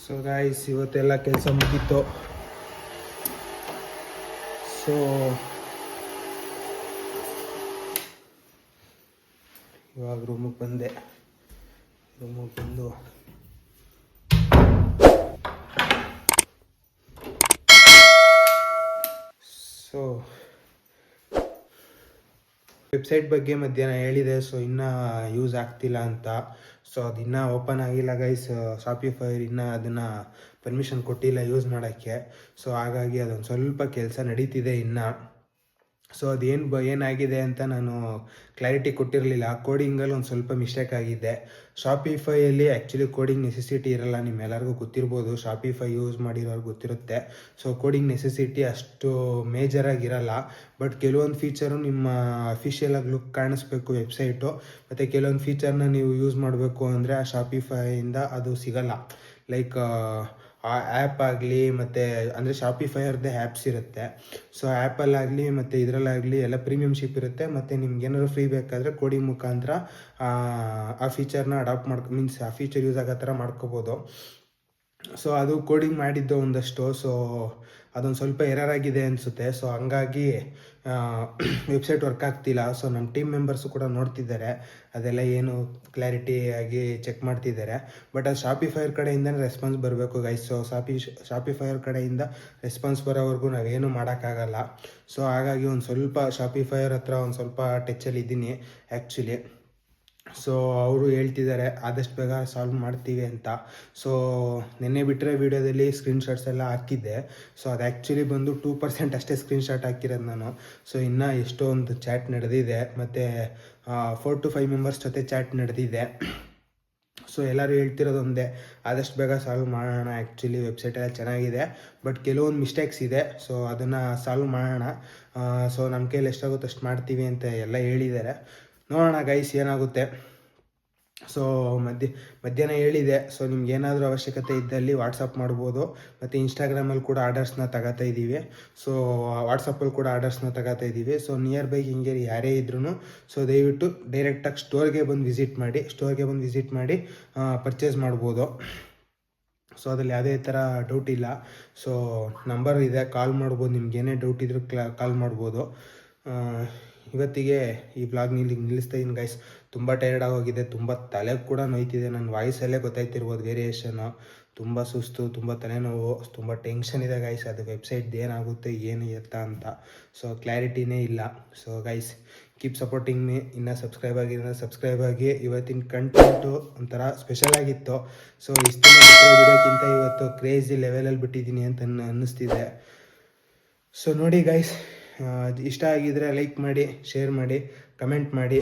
ಸೊ ಗೈಸ್ ಇವತ್ತೆಲ್ಲ ಕೆಲಸ ಮುಗೀತು. ಸೊ ಇವಾಗ ರೂಮಿಗೆ ಬಂದು ಸೊ ವೆಬ್ಸೈಟ್ ಬಗ್ಗೆ ಮಧ್ಯಾಹ್ನ ಹೇಳಿದೆ. ಸೊ ಇನ್ನೂ ಯೂಸ್ ಆಗ್ತಿಲ್ಲ ಅಂತ. ಸೊ ಅದು ಇನ್ನೂ ಓಪನ್ ಆಗಿಲ್ಲ ಗೈಸ್. ಶಾಪಿಫೈ ಇನ್ನೂ ಅದನ್ನು ಪರ್ಮಿಷನ್ ಕೊಟ್ಟಿಲ್ಲ ಯೂಸ್ ಮಾಡೋಕ್ಕೆ. ಸೊ ಹಾಗಾಗಿ ಅದೊಂದು ಸ್ವಲ್ಪ ಕೆಲಸ ನಡೀತಿದೆ ಇನ್ನು. ಸೊ ಅದೇನು ಏನಾಗಿದೆ ಅಂತ ನಾನು ಕ್ಲಾರಿಟಿ ಕೊಟ್ಟಿರಲಿಲ್ಲ. ಕೋಡಿಂಗಲ್ಲಿ ಒಂದು ಸ್ವಲ್ಪ ಮಿಸ್ಟೇಕ್ ಆಗಿದೆ. ಶಾಪಿಫೈಯಲ್ಲಿ ಆ್ಯಕ್ಚುಲಿ ಕೋಡಿಂಗ್ ನೆಸೆಸಿಟಿ ಇರಲ್ಲ, ನಿಮ್ಮೆಲ್ಲರಿಗೂ ಗೊತ್ತಿರ್ಬೋದು. ಶಾಪಿಫೈ ಯೂಸ್ ಮಾಡಿರೋರ್ಗೆ ಗೊತ್ತಿರುತ್ತೆ. ಸೊ ಕೋಡಿಂಗ್ ನೆಸೆಸಿಟಿ ಅಷ್ಟು ಮೇಜರಾಗಿರಲ್ಲ. ಬಟ್ ಕೆಲವೊಂದು ಫೀಚರು ನಿಮ್ಮ ಅಫಿಷಿಯಲಾಗಿ ಲುಕ್ ಕಾಣಿಸ್ಬೇಕು ವೆಬ್ಸೈಟು, ಮತ್ತು ಕೆಲವೊಂದು ಫೀಚರ್ನ ನೀವು ಯೂಸ್ ಮಾಡಬೇಕು ಅಂದರೆ ಆ ಶಾಪಿಫೈಯಿಂದ ಅದು ಸಿಗಲ್ಲ. ಲೈಕ್ ಆ ಆ್ಯಪ್ ಆಗಲಿ ಮತ್ತು ಅಂದರೆ ಶಾಪಿಫೈಯರ್ದೇ ಆ್ಯಪ್ಸ್ ಇರುತ್ತೆ. ಸೊ ಆ್ಯಪಲ್ಲಾಗಲಿ ಮತ್ತು ಇದರಲ್ಲಾಗಲಿ ಎಲ್ಲ ಪ್ರೀಮಿಯಮ್ಶಿಪ್ ಇರುತ್ತೆ. ಮತ್ತು ನಿಮ್ಗೆ ಏನಾದ್ರು ಫ್ರೀ ಬೇಕಾದರೆ ಕೋಡಿಂಗ್ ಮುಖಾಂತರ ಆ ಫೀಚರ್ನ ಅಡಾಪ್ಟ್ ಮೀನ್ಸ್ ಆ ಫೀಚರ್ ಯೂಸ್ ಆಗೋ ಥರ ಮಾಡ್ಕೋಬೋದು. ಸೊ ಅದು ಕೋಡಿಂಗ್ ಮಾಡಿದ್ದು ಒಂದಷ್ಟು. ಸೊ ಅದೊಂದು ಸ್ವಲ್ಪ ಎರರ್ ಆಗಿದೆ ಅನಿಸುತ್ತೆ. ಸೊ ಹಂಗಾಗಿ ವೆಬ್ಸೈಟ್ ವರ್ಕ್ ಆಗ್ತಿಲ್ಲ. ಸೊ ನಮ್ಮ ಟೀಮ್ ಮೆಂಬರ್ಸು ಕೂಡ ನೋಡ್ತಿದ್ದಾರೆ, ಅದೆಲ್ಲ ಏನು ಕ್ಲಾರಿಟಿಯಾಗಿ ಚೆಕ್ ಮಾಡ್ತಿದ್ದಾರೆ. ಬಟ್ ಅದು ಶಾಪಿಫೈಯರ್ ಕಡೆಯಿಂದನೇ ರೆಸ್ಪಾನ್ಸ್ ಬರಬೇಕು ಗೈಸ್. ಸೊ ಶಾಪಿಫೈಯರ್ ಕಡೆಯಿಂದ ರೆಸ್ಪಾನ್ಸ್ ಬರೋವರೆಗೂ ನಾವೇನು ಮಾಡೋಕ್ಕಾಗಲ್ಲ. ಸೊ ಹಾಗಾಗಿ ಒಂದು ಸ್ವಲ್ಪ ಶಾಪಿಫೈಯರ್ ಹತ್ರ ಒಂದು ಸ್ವಲ್ಪ ಟಚ್ಚಲ್ಲಿ ಇದ್ದೀನಿ ಆ್ಯಕ್ಚುಲಿ. ಸೊ ಅವರು ಹೇಳ್ತಿದ್ದಾರೆ ಆದಷ್ಟು ಬೇಗ ಸಾಲ್ವ್ ಮಾಡ್ತೀವಿ ಅಂತ. ಸೊ ನಿನ್ನೆ ಬಿಟ್ಟರೆ ವೀಡಿಯೋದಲ್ಲಿ ಸ್ಕ್ರೀನ್ಶಾಟ್ಸ್ ಎಲ್ಲ ಹಾಕಿದ್ದೆ. ಸೊ ಅದು ಆ್ಯಕ್ಚುಲಿ ಬಂದು 2% ಅಷ್ಟೇ ಸ್ಕ್ರೀನ್ಶಾಟ್ ಹಾಕಿರೋದು ನಾನು. ಸೊ ಇನ್ನೂ ಎಷ್ಟೊಂದು ಚಾಟ್ ನಡೆದಿದೆ, ಮತ್ತು 4 to 5 ಮೆಂಬರ್ಸ್ ಜೊತೆ ಚಾಟ್ ನಡೆದಿದೆ. ಸೊ ಎಲ್ಲರೂ ಹೇಳ್ತಿರೋದು ಒಂದೇ, ಆದಷ್ಟು ಬೇಗ ಸಾಲ್ವ್ ಮಾಡೋಣ. ಆ್ಯಕ್ಚುಲಿ ವೆಬ್ಸೈಟೆಲ್ಲ ಚೆನ್ನಾಗಿದೆ, ಬಟ್ ಕೆಲವೊಂದು ಮಿಸ್ಟೇಕ್ಸ್ ಇದೆ. ಸೊ ಅದನ್ನು ಸಾಲ್ವ್ ಮಾಡೋಣ. ಸೊ ನಮ್ಮ ಕೈಯಲ್ಲಿ ಎಷ್ಟಾಗುತ್ತೋ ಅಷ್ಟು ಮಾಡ್ತೀವಿ ಅಂತ ಎಲ್ಲ ಹೇಳಿದ್ದಾರೆ. ನೋಡೋಣ ಗೈಸ್ ಏನಾಗುತ್ತೆ. ಸೊ ಮಧ್ಯಾಹ್ನ ಹೇಳಿದೆ. ಸೊ ನಿಮ್ಗೆ ಏನಾದರೂ ಅವಶ್ಯಕತೆ ಇದ್ದಲ್ಲಿ ವಾಟ್ಸಪ್ ಮಾಡ್ಬೋದು, ಮತ್ತು ಇನ್ಸ್ಟಾಗ್ರಾಮಲ್ಲಿ ಕೂಡ ಆರ್ಡರ್ಸ್ನ ತಗೋತಾ ಇದ್ದೀವಿ. ಸೊ ವಾಟ್ಸಪ್ಪಲ್ಲಿ ಕೂಡ ಆರ್ಡರ್ಸ್ನ ತಗೋತಾ ಇದ್ದೀವಿ. ಸೊ ನಿಯರ್ ಬೈ ಹಿಂಗೇರಿ ಯಾರೇ ಇದ್ರೂ ಸೊ ದಯವಿಟ್ಟು ಡೈರೆಕ್ಟಾಗಿ ಸ್ಟೋರ್ಗೆ ಬಂದು ವಿಸಿಟ್ ಮಾಡಿ ಪರ್ಚೇಸ್ ಮಾಡ್ಬೋದು. ಸೊ ಅದ್ರಲ್ಲಿ ಯಾವುದೇ ಥರ ಡೌಟ್ ಇಲ್ಲ. ಸೊ ನಂಬರ್ ಇದೆ, ಕಾಲ್ ಮಾಡ್ಬೋದು. ನಿಮ್ಗೆ ಏನೇ ಡೌಟ್ ಇದ್ರೂ ಕಾಲ್ ಮಾಡ್ಬೋದು. ಇವತ್ತಿಗೆ ಈ ಬ್ಲಾಗ್ನ ಇಲ್ಲಿಗೆ ನಿಲ್ಲಿಸ್ತಾ ಇದ್ದೀನಿ ಗೈಸ್. ತುಂಬ ಟೈರ್ಡ್ ಆಗೋಗಿದೆ, ತುಂಬ ತಲೆ ಕೂಡ ನೋಯ್ತಿದೆ. ನನ್ನ ವಾಯ್ಸಲ್ಲೇ ಗೊತ್ತಾಯ್ತಿರ್ಬೋದು ವೇರಿಯೇಷನು. ತುಂಬ ಸುಸ್ತು, ತುಂಬ ತಲೆನೋವು, ತುಂಬ ಟೆನ್ಷನ್ ಇದೆ ಗೈಸ್. ಅದು ವೆಬ್ಸೈಟ್ದು ಏನಾಗುತ್ತೆ ಏನು ಎತ್ತ ಅಂತ. ಸೊ ಕ್ಲಾರಿಟಿನೇ ಇಲ್ಲ. So guys keep supporting me. ಇನ್ನೂ ಸಬ್ಸ್ಕ್ರೈಬ್ ಆಗಿ. ಇವತ್ತಿನ ಕಂಟೆಂಟು ಒಂಥರ ಸ್ಪೆಷಲ್ ಆಗಿತ್ತು. ಸೊ ಇಷ್ಟು ವಿಡಿಯೋಕ್ಕಿಂತ ಇವತ್ತು ಕ್ರೇಜಿ ಲೆವೆಲಲ್ಲಿ ಬಿಟ್ಟಿದ್ದೀನಿ ಅಂತ ಅನ್ನಿಸ್ತಿದೆ. ಸೊ ನೋಡಿ ಗೈಸ್, ಇಷ್ಟ ಆಗಿದ್ರೆ ಲೈಕ್ ಮಾಡಿ, ಶೇರ್ ಮಾಡಿ, ಕಮೆಂಟ್ ಮಾಡಿ.